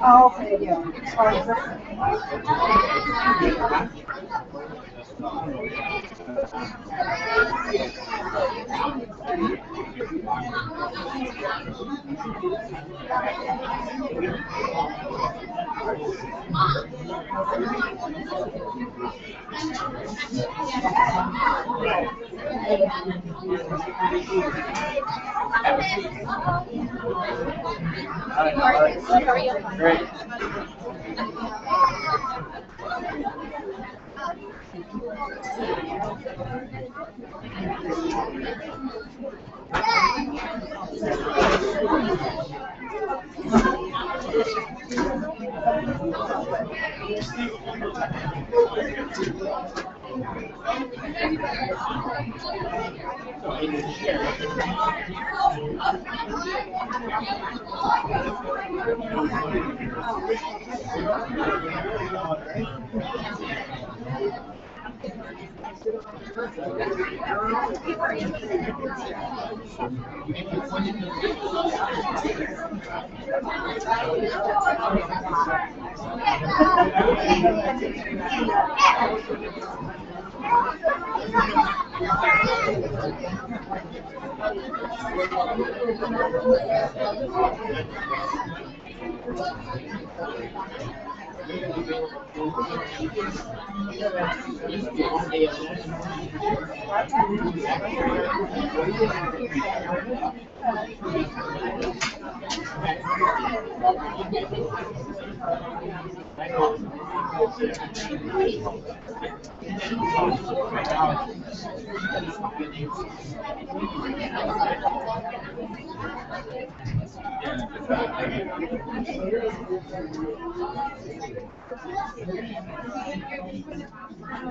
Oh, okay, yeah. Great.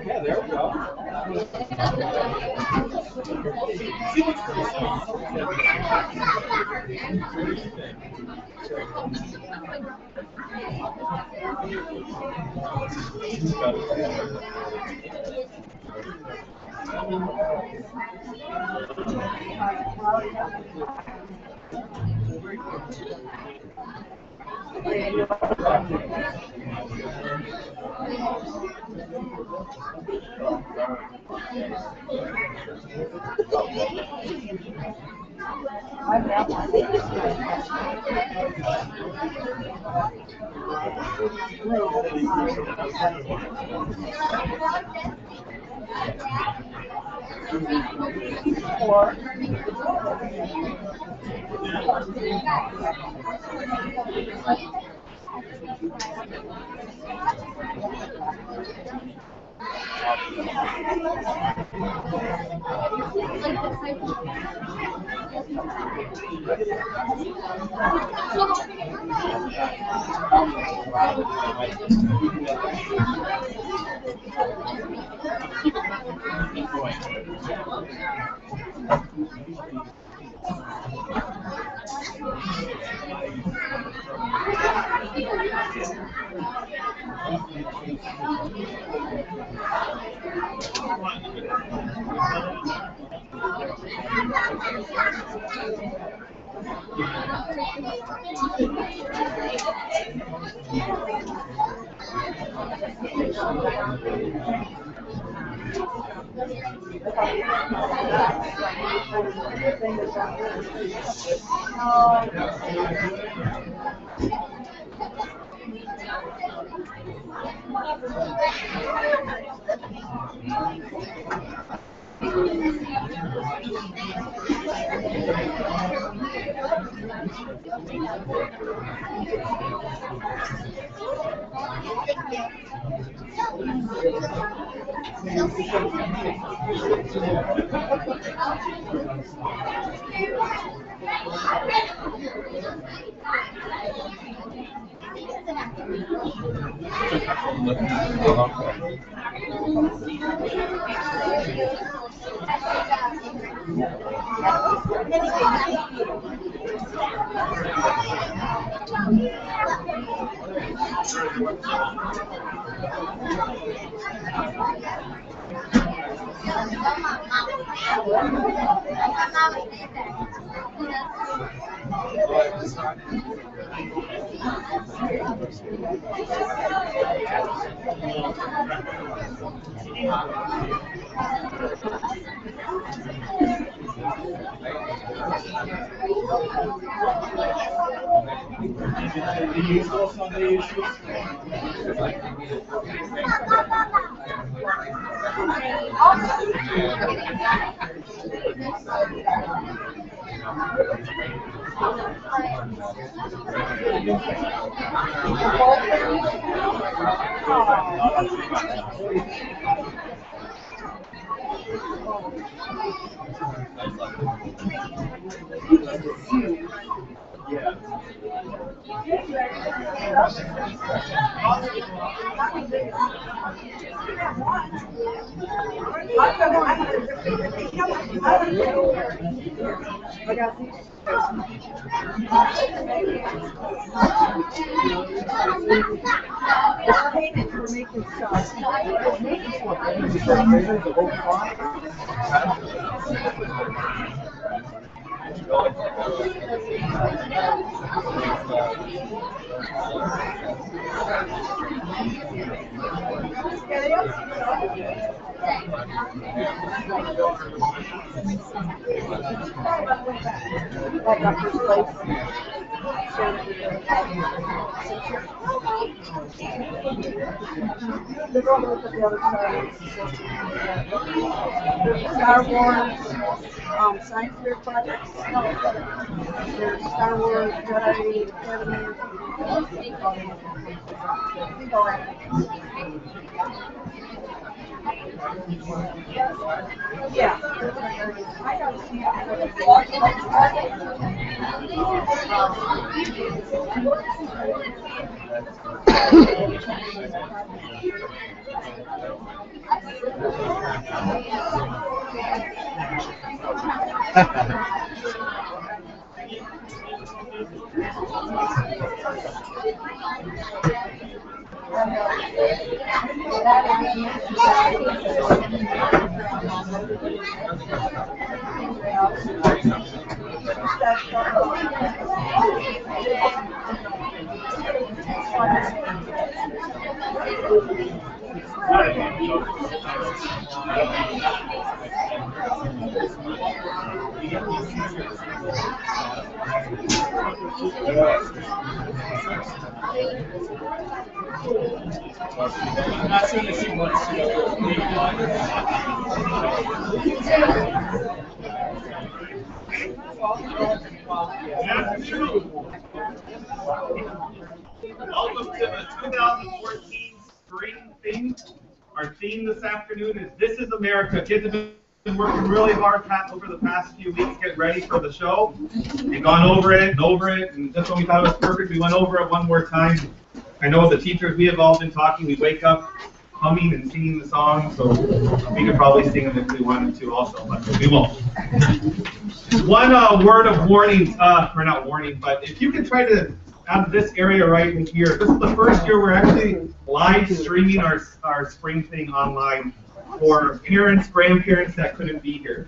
Yeah, there we go. The usual Sunday issues. Star Wars science fair projects. There's Star Wars Jedi Academy. Yeah. I got to see Not soon to see what's Welcome to the 2014 spring theme. Our theme this afternoon is This is America. Kids have been working really hard over the past few weeks getting ready for the show. They've gone over it, and just when we thought it was perfect, we went over it one more time. I know the teachers, we have all been talking, we wake up humming and singing the song, so we could probably sing them if we wanted to also, but we won't. One word of warning, or not warning, but if you can try to out of this area right in here. This is the first year we're actually live streaming our spring thing online for parents, grandparents that couldn't be here.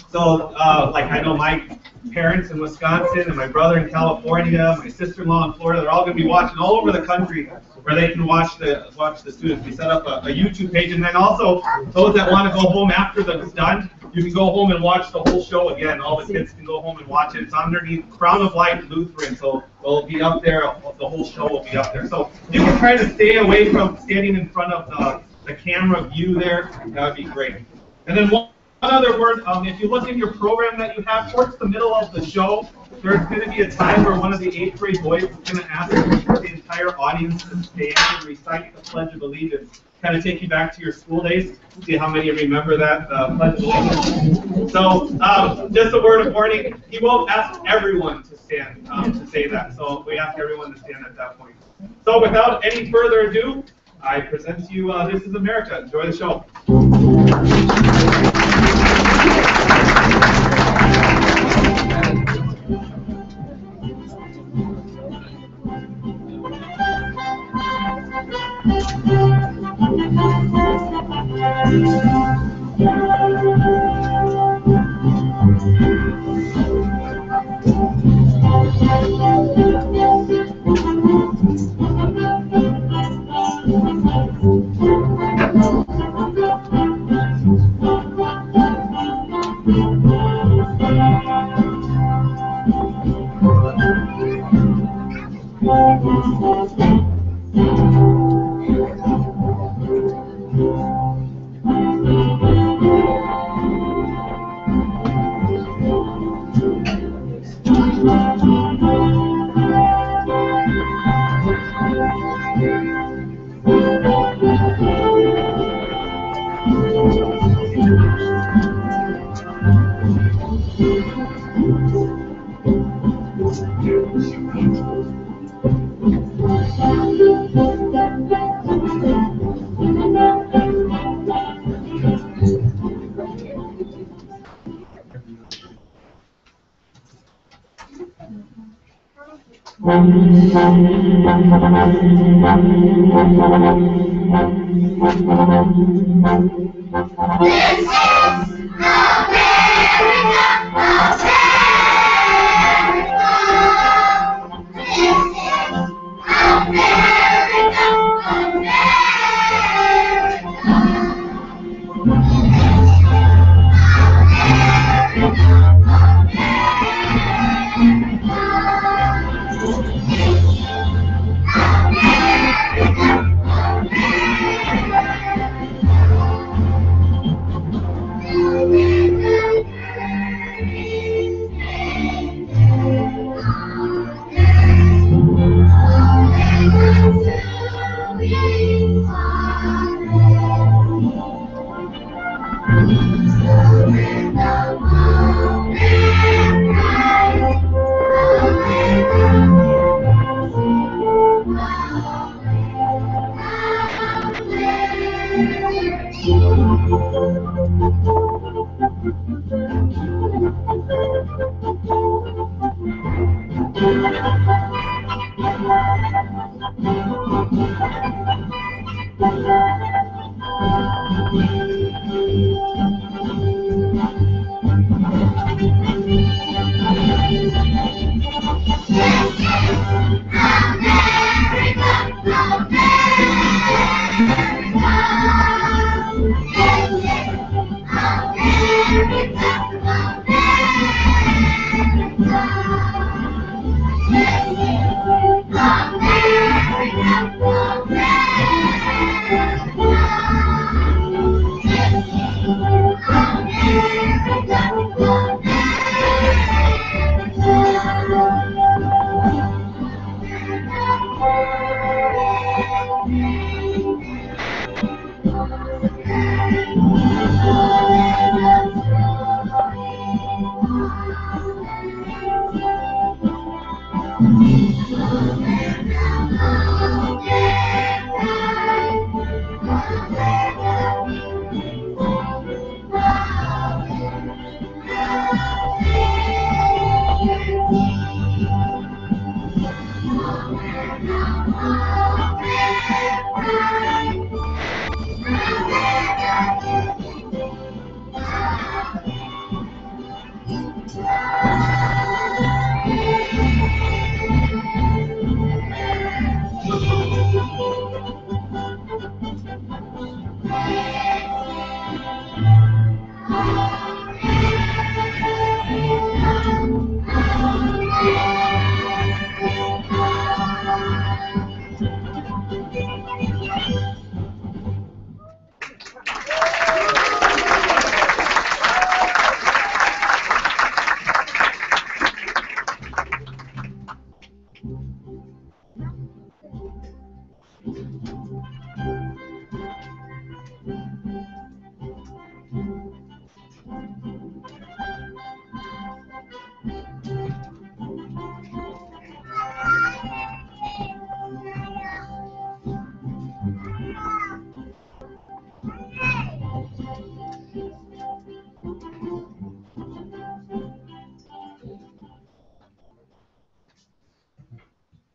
So, like I know my parents in Wisconsin and my brother in California, my sister-in-law in Florida, they're all going to be watching all over the country where they can watch the students. We set up a YouTube page, and then also those that want to go home after it's done, you can go home and watch the whole show again. All the kids can go home and watch it. It's underneath Crown of Light Lutheran, so it'll be up there. The whole show will be up there. So you can try to stay away from standing in front of the camera view there. That would be great. And then one other word, if you look in your program that you have, towards the middle of the show, there's going to be a time where one of the 8th grade boys is going to ask the entire audience to stand and recite the Pledge of Allegiance. Kind of take you back to your school days, see how many remember that Pledge of Allegiance. So just a word of warning, he won't ask everyone to stand to say that. So we ask everyone to stand at that point. So without any further ado, I present to you This is America. Enjoy the show.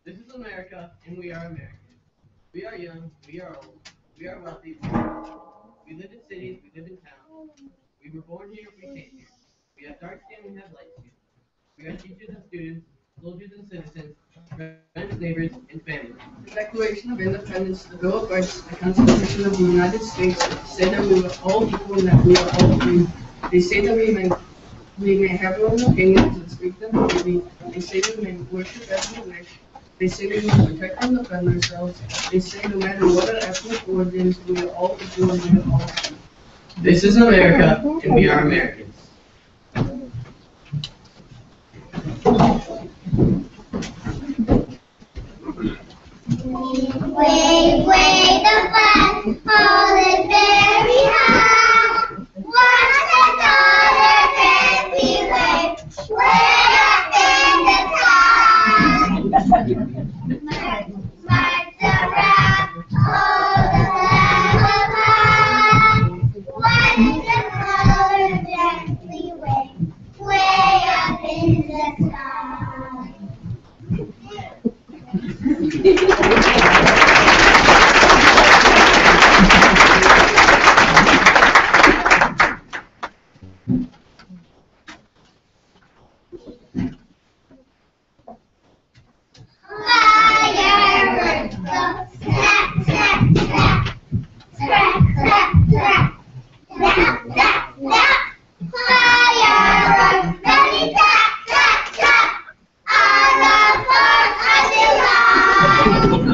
This is America, and we are Americans. We are young, we are old, we are wealthy, we are rich. We live in cities, we live in towns. We were born here, we came here. We have dark skin, we have light skin. We are teachers and students, soldiers and citizens, friends, neighbors, and family. The Declaration of Independence, the Bill of Rights, the Constitution of the United States say that we are all equal and that we are all free. They say that we may have our own opinions and speak them freely. They say we may worship as we wish. They say we must protect and defend ourselves. They say no matter what our ethnic origins, we are all equal and we are all free. This is America, and we are Americans. Wave, wave the flag, hold it very high. Watch the colors as we wave, way up in the sky. March around, hold the flag up high. Watch the colors as we wave, way up in the sky. Fireworks go snap, snap, snap. Scrap, scrap, scrap. Snap, snap, snap. Fireworks ready, tap, tap, tap. On the 4th of July.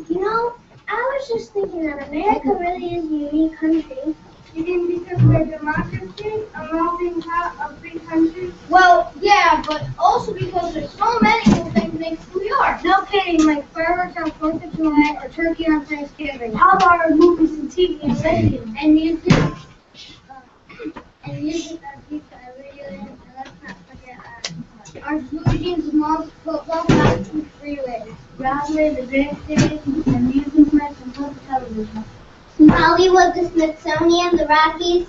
You know, I was just thinking that America really is a unique country. You mean because we're a democracy, a melting pot of free countries? Well, yeah, but also because there's so many cool things that make who we are. No kidding, like fireworks on 4th of July or turkey on Thanksgiving. How about our movies and TV and radio? And music. And music on pizza every day. And let's not forget Our solutions, malls, football, and freeways. Broadway, the grandstands, amusement parks, and public television. Hollywood, the Smithsonian, the Rockies,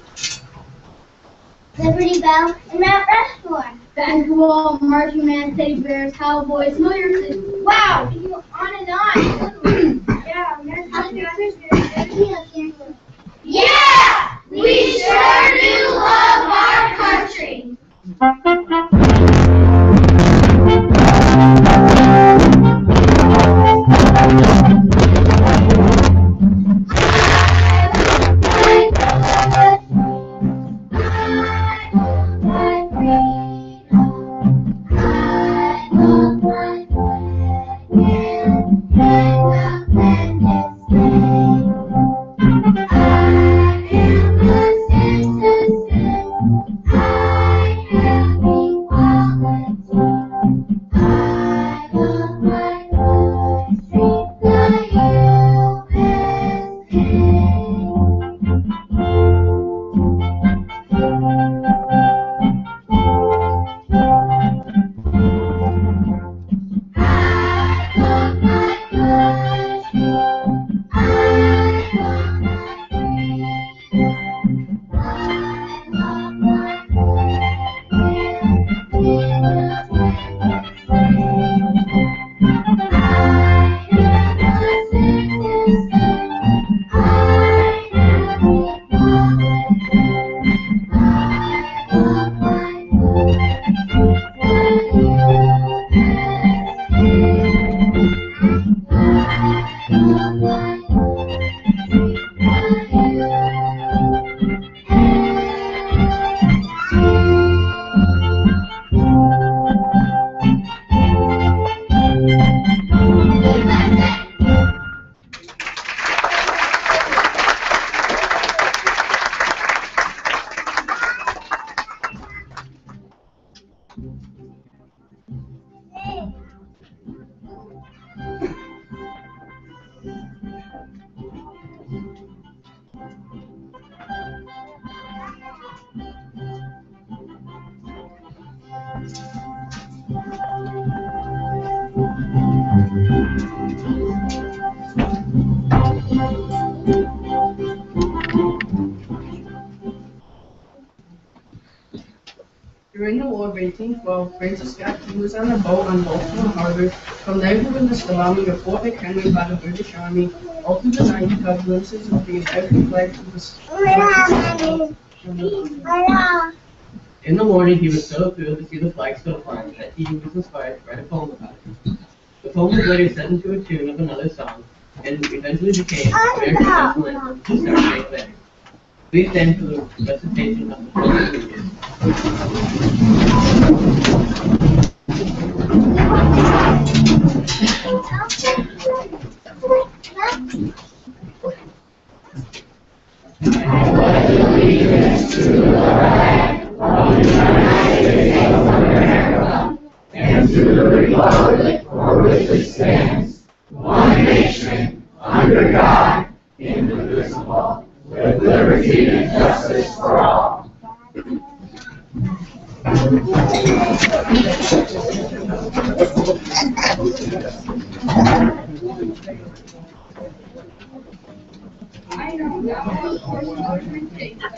Liberty Bell, and Mount Rushmore. Basketball, marching band, teddy bears, cowboys, New York City. Wow, you on and on. Yeah, America's Yeah, we sure do love our country. During the War of 1812, Francis Scott Key was on a boat on Baltimore Harbor. From there he witnessed the bombing of Fort McHenry by the British Army. All through the night he caught glimpses of the American flag from the In the morning he was so thrilled to see the flag still flying that he was inspired to write a poem about it. The poem was later set into a tune of another song, and eventually became American national anthem to celebrate Veterans. Please stand for the recitation of the Pledge of Allegiance. And to the republic for which it stands, one nation, under God, indivisible, with liberty and justice for all. I know now, of course, government takes that.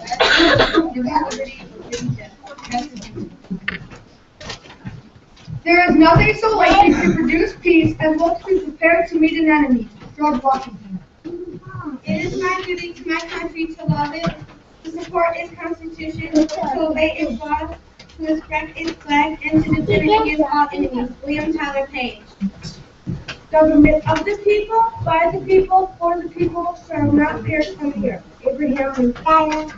There is nothing so likely to produce peace as well to be prepared to meet an enemy. George Washington. It is my duty to my country to love it, to support its constitution, to obey its laws, to respect its flag, and to defend it against all enemies. William Tyler Page. Government of the people, by the people, for the people, shall not perish from the earth. Abraham Lincoln.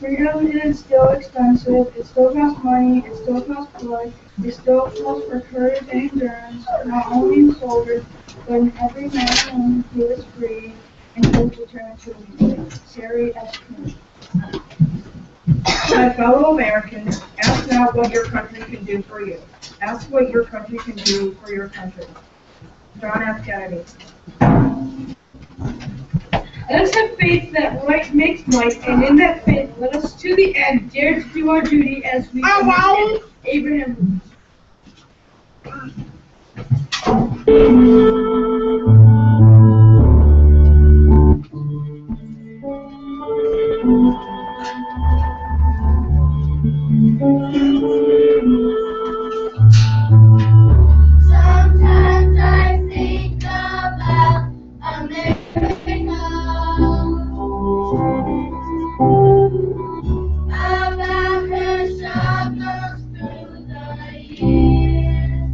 Freedom is still expensive, it still costs money, it still costs blood, it still calls for courage and endurance, not only in soldiers, but in every man and woman who is free and who will turn to lead. Sherry S. King. My fellow Americans, ask not what your country can do for you. Ask what your country can do for your country. John F. Kennedy. Let us have faith that right makes might, and in that faith, let us to the end dare to do our duty as we understand. Abraham Sometimes I think about America. About her struggles through the years.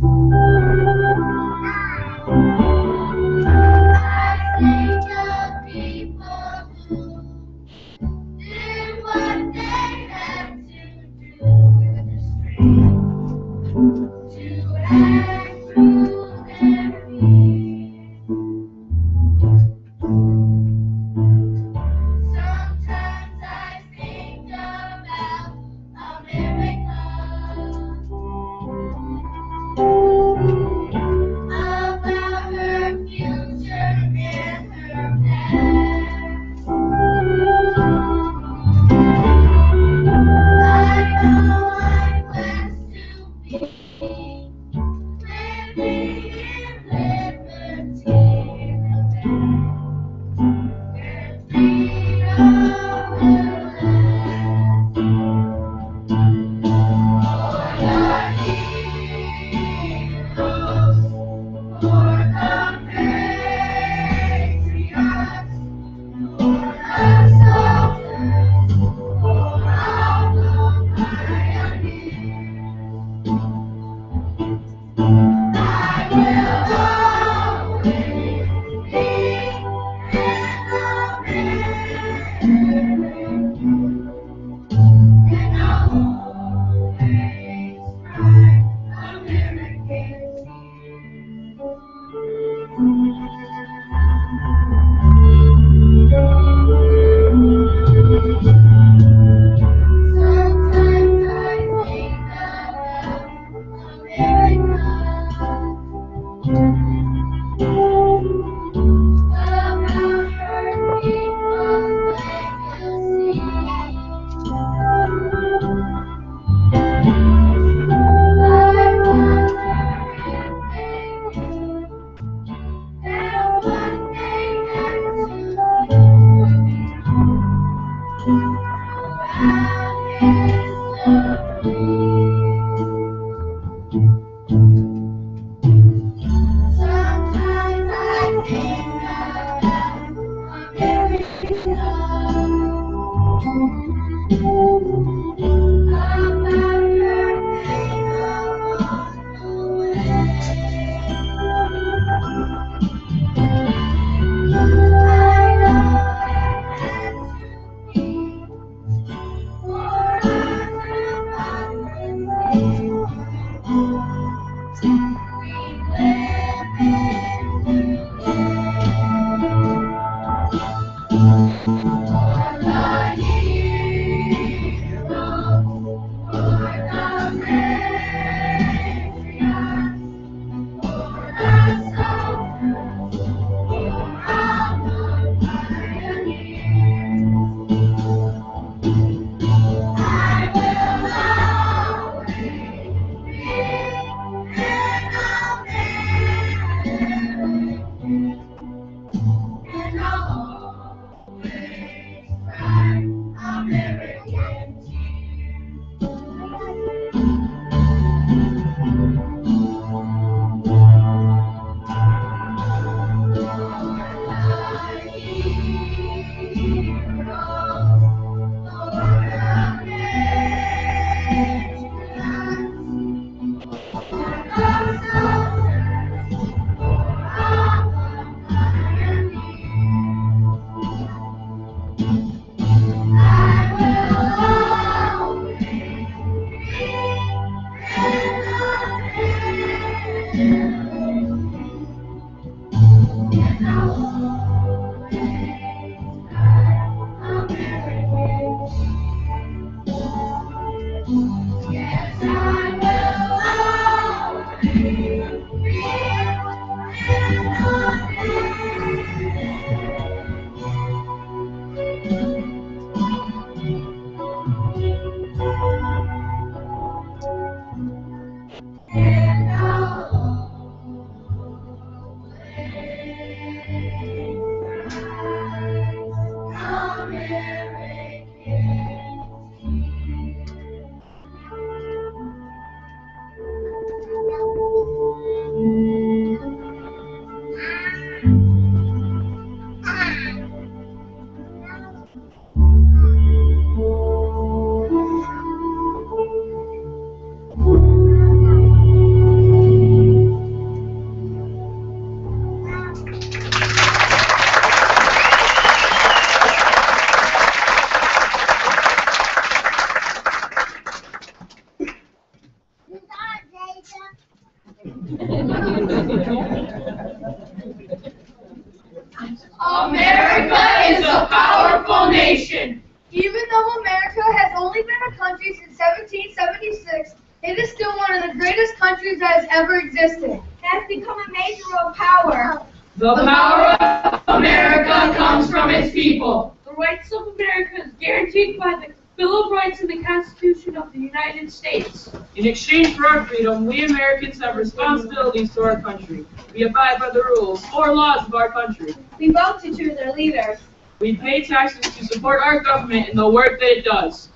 America is a powerful nation. Even though America has only been a country since 1776, it is still one of the greatest countries that has ever existed. It has become a major world power. The power of America comes from its people. The rights of America is guaranteed by the Bill of Rights and the Constitution of the United States. In exchange for our freedom, we Americans have responsibilities to our country. We abide by the rules or laws of our country. We vote to choose our leaders. We pay taxes to support our government in the work that it does.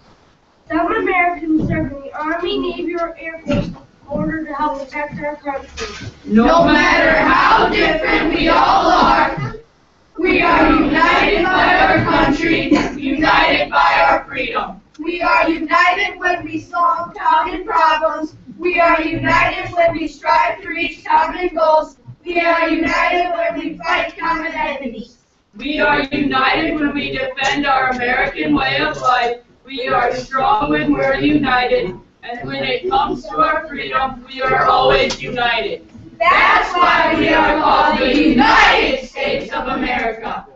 Some Americans serve in the Army, Navy, or Air Force in order to help protect our country. No matter how different we all are, we are united by our country, united by our freedom. We are united when we solve common problems. We are united when we strive to reach common goals. We are united when we fight common enemies. We are united when we defend our American way of life. We are strong when we're united. And when it comes to our freedom, we are always united. That's why we are called the United States of America.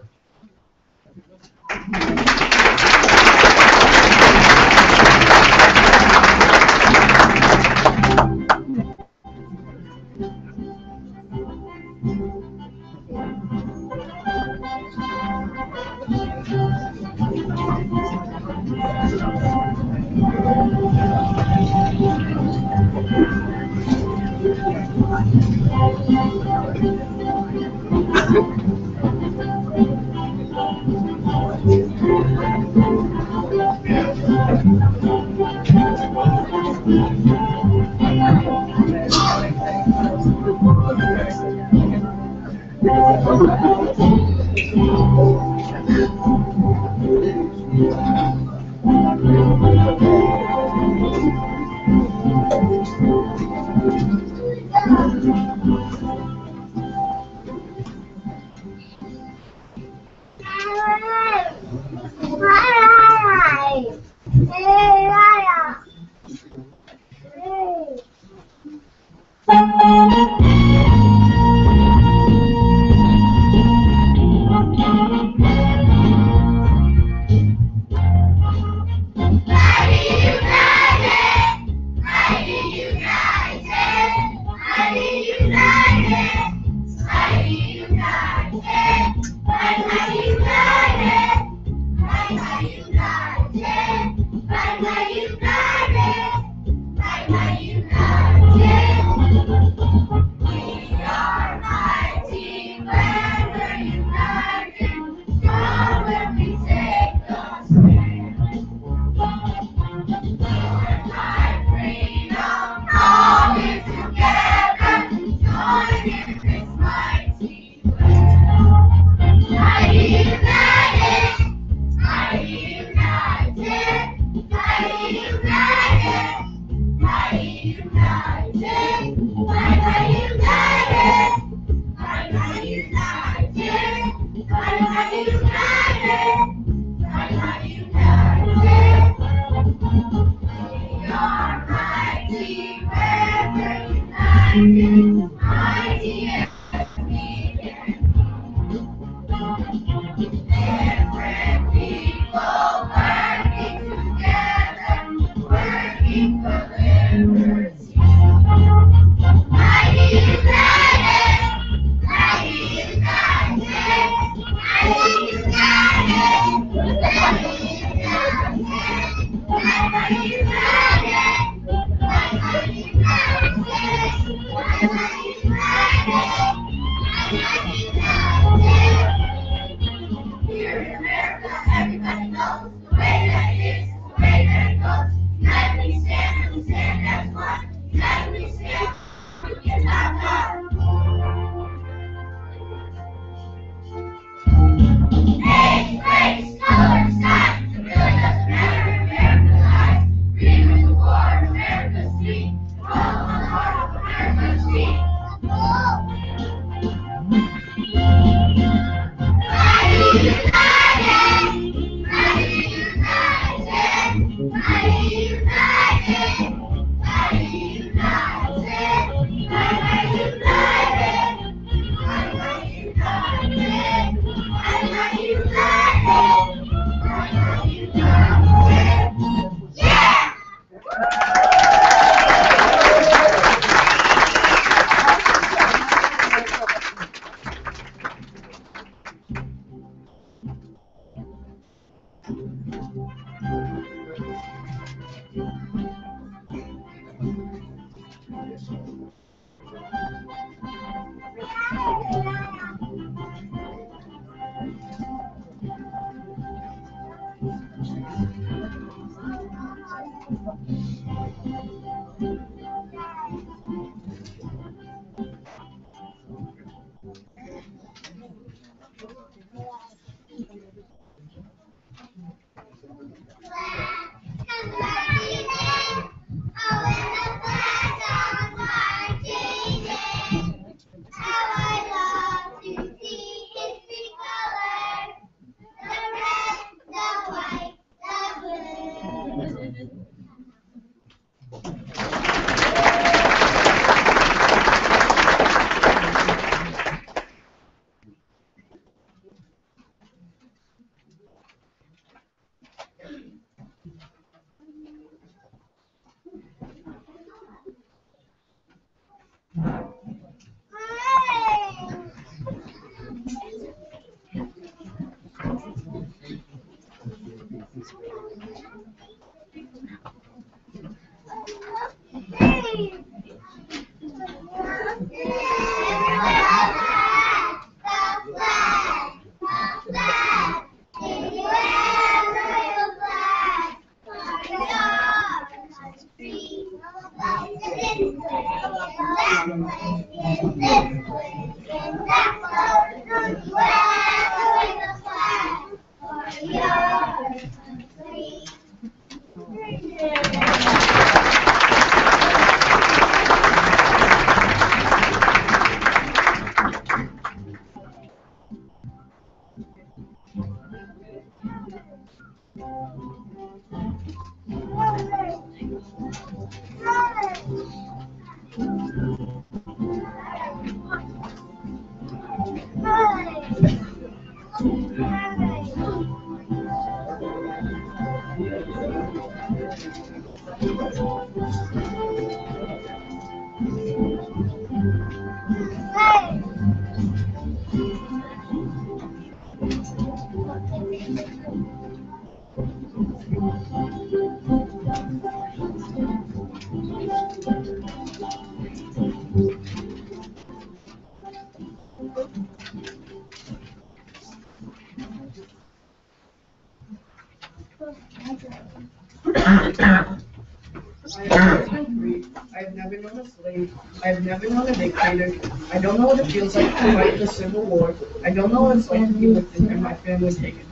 I have always been free. I have never known a slave. I have never known a dictator. I don't know what it feels like to fight in the Civil War. I don't know what it's like to be lifted and my family taken.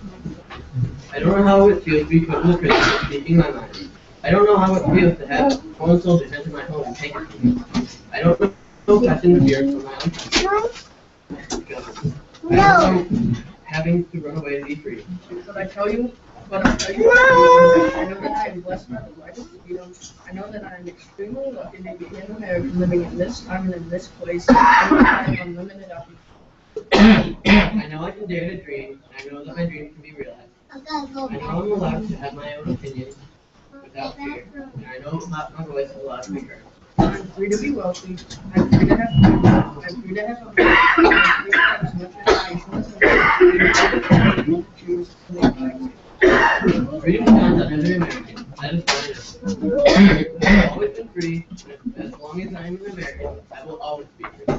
I don't know how it feels to be put in the prison for speaking my mind. I don't know how it feels to have foreign soldiers enter my home and take it from me. I don't know passion and fear for my own country. I don't know having to run away to be free. But I'll tell you, I know that I am blessed by the life of freedom. I know that I am extremely lucky to be an American living in this time and in this place. I know that I have unlimited opportunity. I know I can dare to dream, and I know that my dreams can be realized. I know I'm allowed to have my own opinion without fear, and I know my voice is allowed to be heard. I'm free to be wealthy. I'm free to have freedom. I'm free to have a home. I'm free to have as much education as I want. To choose to make my choice. Freedom sounds on every American. That is what it is. I've always been free, and as long as I am an American, I will always be free.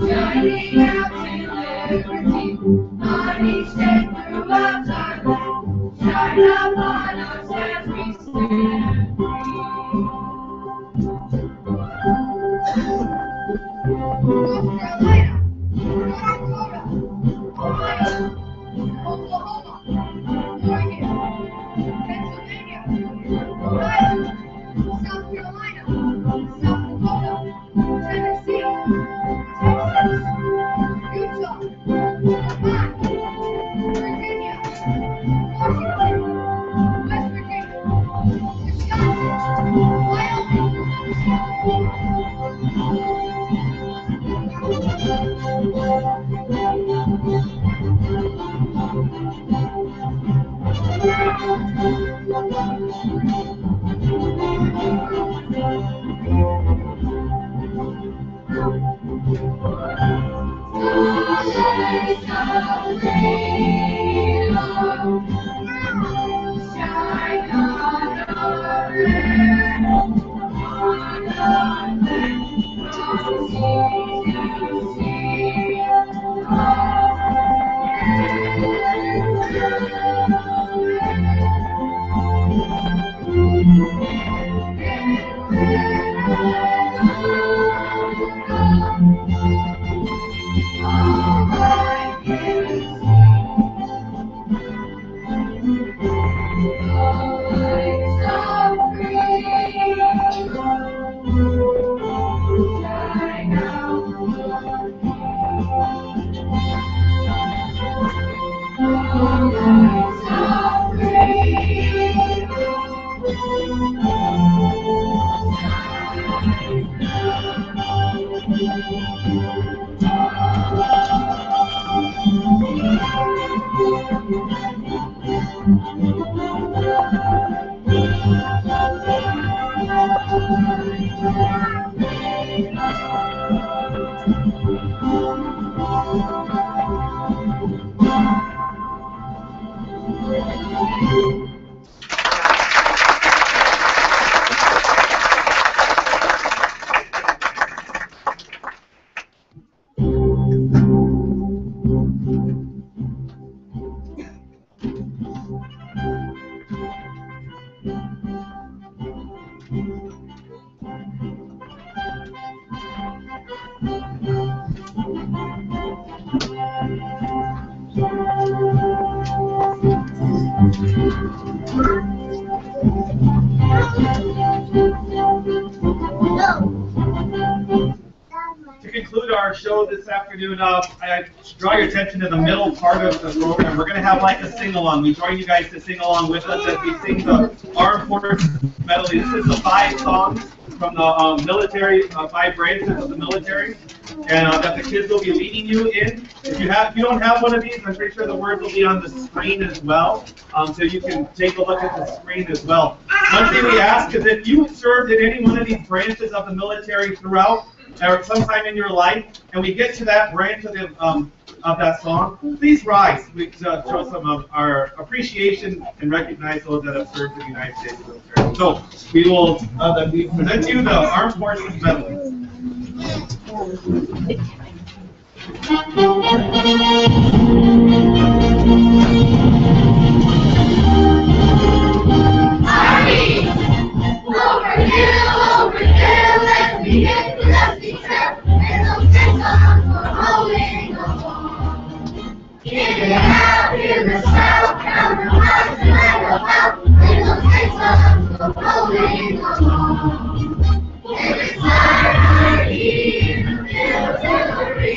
Shining out in Carolina, North Dakota, Ohio, Oklahoma, Oregon, Pennsylvania, Ohio, South Carolina, South Dakota, Tennessee, Texas, Utah, Vermont, Virginia, Washington, West Virginia, Wisconsin, Wyoming. To conclude our show this afternoon, I draw your attention to the middle part of the program. We're going to have like a sing-along. We join you guys to sing along with us as we sing the Armed Forces Medley. This is the 5 songs from the military, 5 branches of the military, and that the kids will be leading you in. If you don't have one of these, I'm pretty sure the words will be on the screen as well, so you can take a look at the screen as well. One thing we ask is if you served in any one of these branches of the military throughout, or sometime in your life, and we get to that branch of that song, please rise. We show some of our appreciation and recognize those that have served in the United States military. So we will we present to you the Armed Forces Medley. Army! Over here, let's begin the lusty trip, and those ten songs for holding on. In the out, in the south, count the miles and I go out, and those ten songs for holding on. And it's artillery,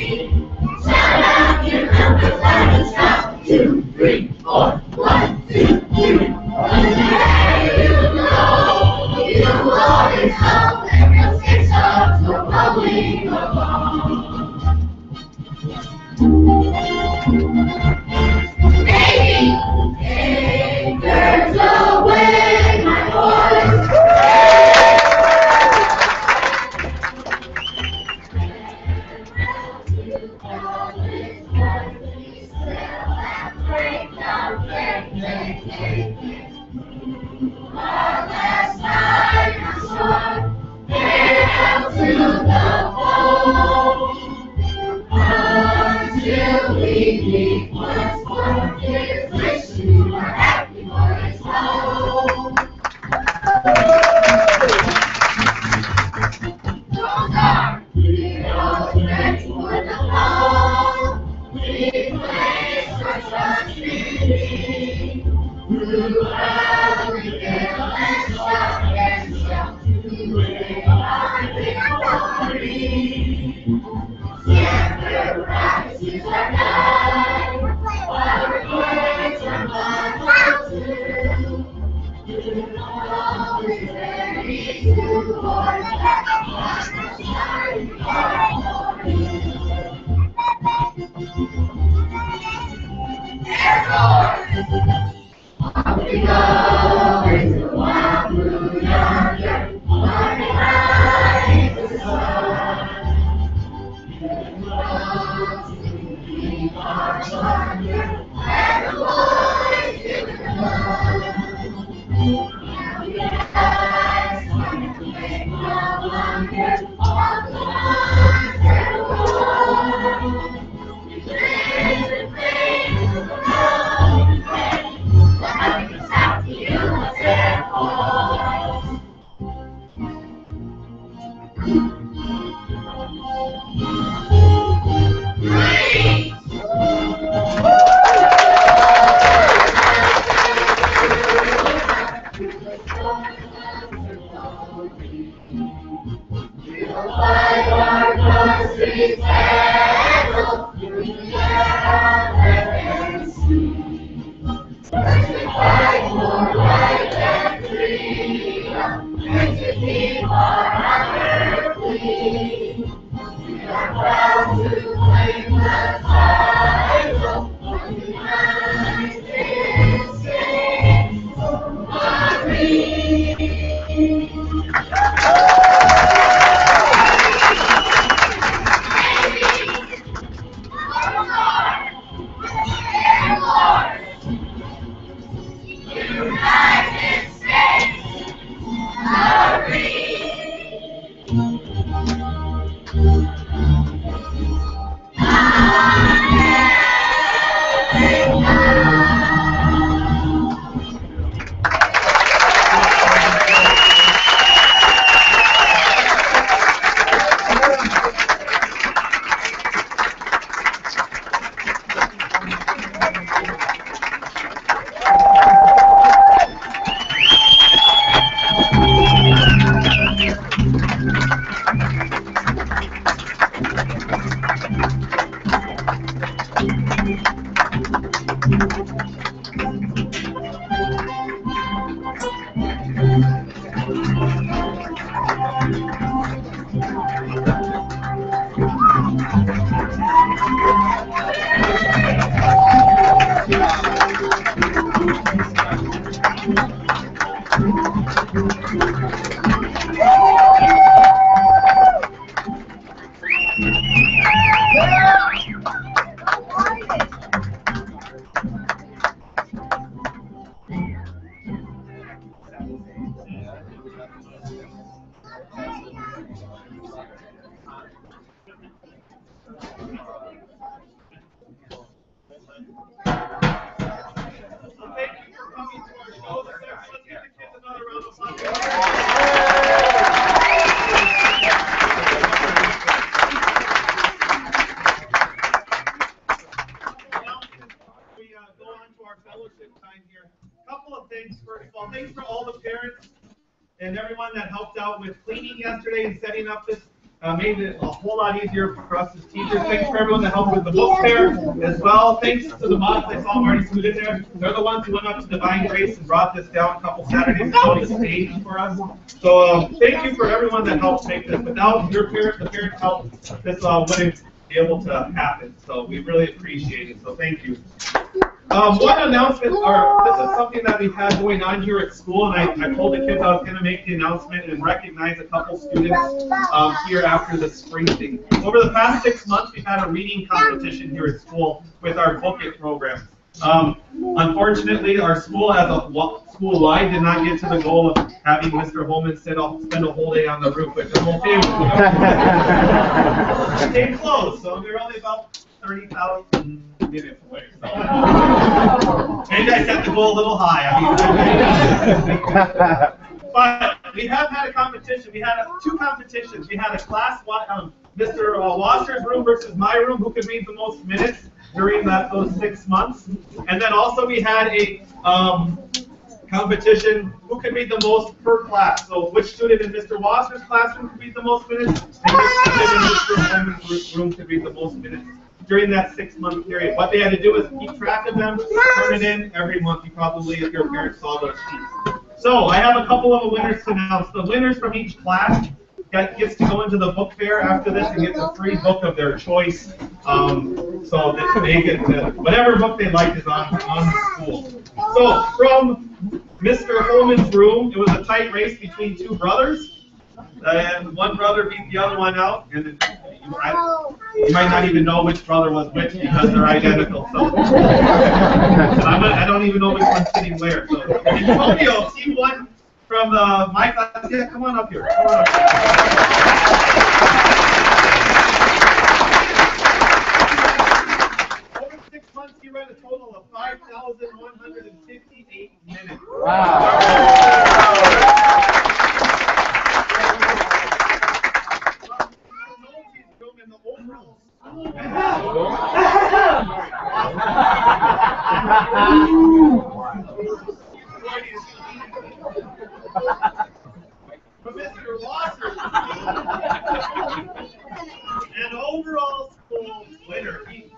shout out your numbers like a stop. 2, 3, 4, 1, 2, 3. You always hope that you'll get songs for rolling along. Baby, anchors away, my boys. One last time, I'm sure, hail to the foe. Until we meet once more, here's wish you a happy boys home. Those are the old friends for the Voices are none, our words are not true. You know the journey toward that shine for you. Therefore, on we go into wild blue yonder, far behind the sun. Our wonder and the voice in the love. Now your eyes can make no wonder of the ones that were. We praise and praise the Lord and praise. Nothing is out to you must therefore. Praise. We'll fight our country's battle through the air and sea. First we fight for life and freedom, and to keep our honor clean. We are proud to claim the title of the United States Marines. United States Marines. Thanks for all the parents and everyone that helped out with cleaning yesterday and setting up this. Made it a whole lot easier for us as teachers. Thanks for everyone that helped with the book fair as well. Thanks to the moms. I saw them already screwed in there. They're the ones who went up to Divine Grace and brought this down a couple Saturdays ago on the stage for us. So thank you for everyone that helped make this. Without your parents, the parents' help, this wouldn't be able to happen. So we really appreciate it. So thank you. One announcement, this is something that we've had going on here at school, and I told the kids I was going to make the announcement and recognize a couple students here after the spring thing. Over the past 6 months, we've had a reading competition here at school with our Book It program. Unfortunately, our school as a school-wide did not get to the goal of having Mr. Holman spend a whole day on the roof, which I'm okay with. It came close, so we're only about 30,000 minutes away. So. Maybe I set the goal a little high. But we have had a competition. We had two competitions. We had a class, Mr. Wasser's room versus my room, who could read the most minutes during those 6 months. And then also we had a competition, who can read the most per class. So which student in Mr. Wasser's classroom could read the most minutes, and which student in Mr. Holman's room could read the most minutes during that 6-month period. What they had to do is keep track of them, turn it in every month. You probably, if your parents saw those sheets. So I have a couple of winners to announce. The winners from each class gets to go into the book fair after this and gets a free book of their choice. So that they get whatever book they like is on the school. So from Mr. Holman's room, it was a tight race between two brothers. And one brother beat the other one out. And you might not even know which brother was which because they're identical. So I don't even know which one's sitting where. So Antonio, he won from my class. Yeah, come on up here. Come on up here. Over 6 months, he read a total of 5,158 minutes. Wow. From Mr. Wasser, an overall school winner. He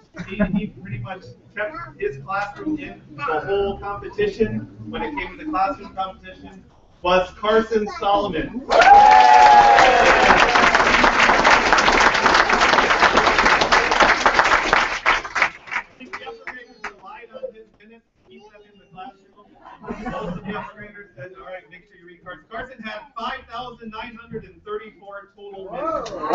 pretty much kept his classroom in the whole competition. When it came to the classroom competition, was Carson Solomon. Most of the upper graders said, all right, make sure you read Carson. Carson had 5,934 total minutes. Wow.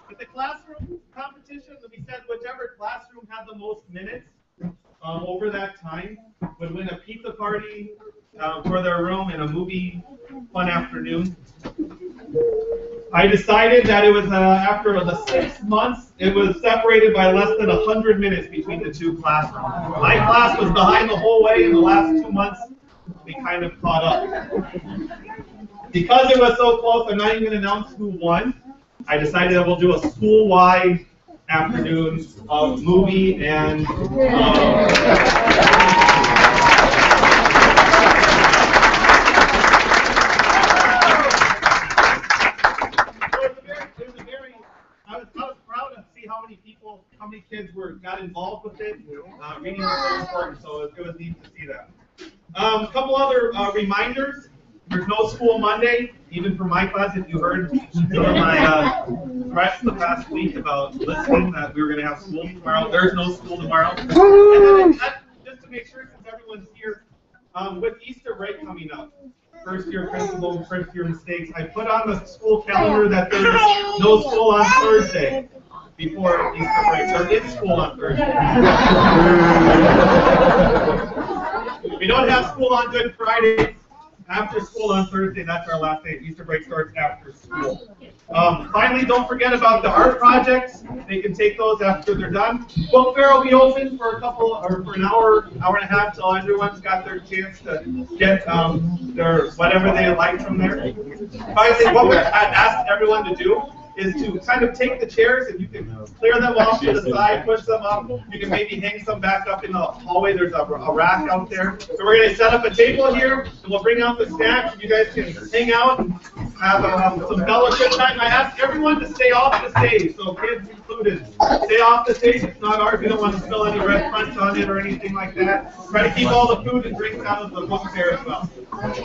With the classroom competition, we said whichever classroom had the most minutes over that time would win a pizza party for their room and a movie fun afternoon. I decided that it was after the 6 months, it was separated by less than 100 minutes between the two classrooms. My class was behind the whole way. In the last 2 months, we kind of caught up. Because it was so close, I'm not even going to announce who won. I decided that we'll do a school-wide afternoon of movie and how many kids got involved with it. Reading was so important, so it was neat to see that. A couple other reminders. There's no school Monday, even for my class. If you heard some of my threats the past week about listening that we were going to have school tomorrow, there's no school tomorrow. And then just to make sure, since everyone's here, with Easter break coming up, first year principal, first year mistakes, I put on the school calendar that there's no school on Thursday. Before Easter break, they're in school on Thursday. We don't have school on Good Friday. After school on Thursday, that's our last day. Easter break starts after school. Finally, don't forget about the art projects. They can take those after they're done. Book fair will be open for for an hour, hour and a half, till everyone's got their chance to get their whatever they like from there. Finally, what we asked everyone to do is to kind of take the chairs and you can clear them off to the side, push them up. You can maybe hang some back up in the hallway. There's a rack out there. So we're going to set up a table here, and we'll bring out the snacks, and you guys can hang out and have some fellowship time. I asked everyone to stay off the stage, so kids included. Stay off the stage. It's not ours. We don't want to spill any red punch on it or anything like that. Try to keep all the food and drinks out of the book fair as well.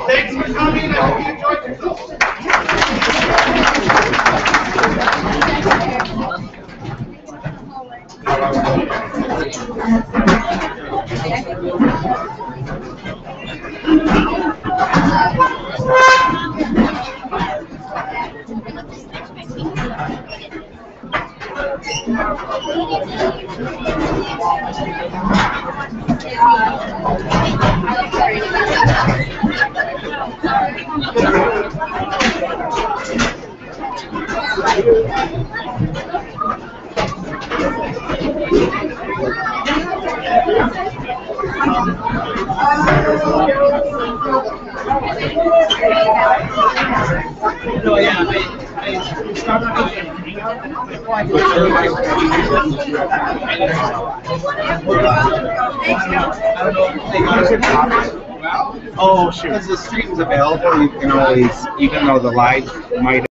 Thanks for coming. I hope you enjoyed yourself. No, yeah, I started Oh, sure. Because the stream is available, you can always, even though the live might